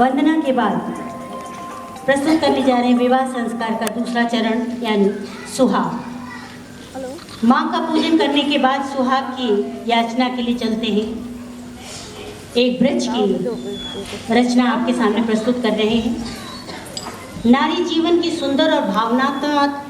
वंदना के बाद प्रस्तुत करने जा रहे हैं विवाह संस्कार का दूसरा चरण यानी सुहाग। माँ का पूजन करने के बाद सुहाग की याचना के लिए चलते हैं। एक ब्रज की रचना आपके सामने प्रस्तुत कर रहे हैं। नारी जीवन की सुंदर और भावनात्मक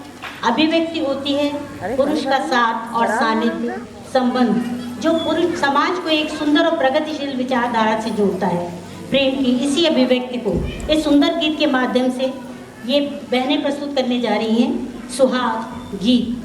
अभिव्यक्ति होती है। पुरुष का साथ और सानिध्य संबंध जो पुरुष समाज को एक सुंदर और प्रगतिशील विचारधारा से जोड़ता है। प्रेम की इसी अभिव्यक्ति को इस सुंदर गीत के माध्यम से ये बहनें प्रस्तुत करने जा रही हैं। सुहाग गीत।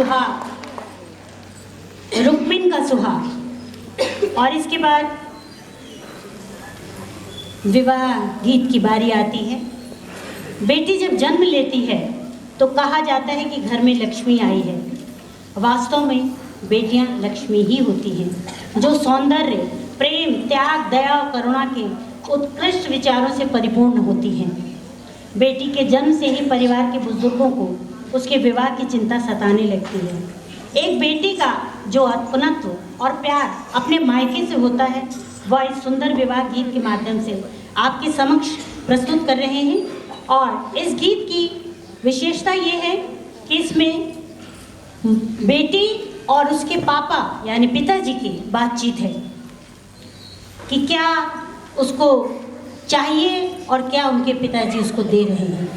सुहाग, रुक्मिन का सुहाग, और इसके बाद विवाह गीत की बारी आती है। बेटी जब जन्म लेती है तो कहा जाता है कि घर में लक्ष्मी आई है। वास्तव में बेटियां लक्ष्मी ही होती हैं, जो सौंदर्य, प्रेम, त्याग, दया और करुणा के उत्कृष्ट विचारों से परिपूर्ण होती हैं। बेटी के जन्म से ही परिवार के बुजुर्गों को उसके विवाह की चिंता सताने लगती है। एक बेटी का जो अपनत्व और प्यार अपने मायके से होता है, वह इस सुंदर विवाह गीत के माध्यम से आपके समक्ष प्रस्तुत कर रहे हैं। और इस गीत की विशेषता ये है कि इसमें बेटी और उसके पापा यानी पिताजी की बातचीत है कि क्या उसको चाहिए और क्या उनके पिताजी उसको दे रहे हैं।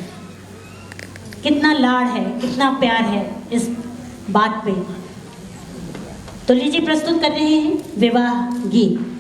कितना लाड़ है, कितना प्यार है इस बात पे। तो लीजिए प्रस्तुत कर रहे हैं विवाह गीत।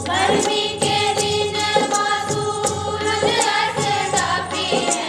गर्मी के दिन सूरज ऐसे तपी है।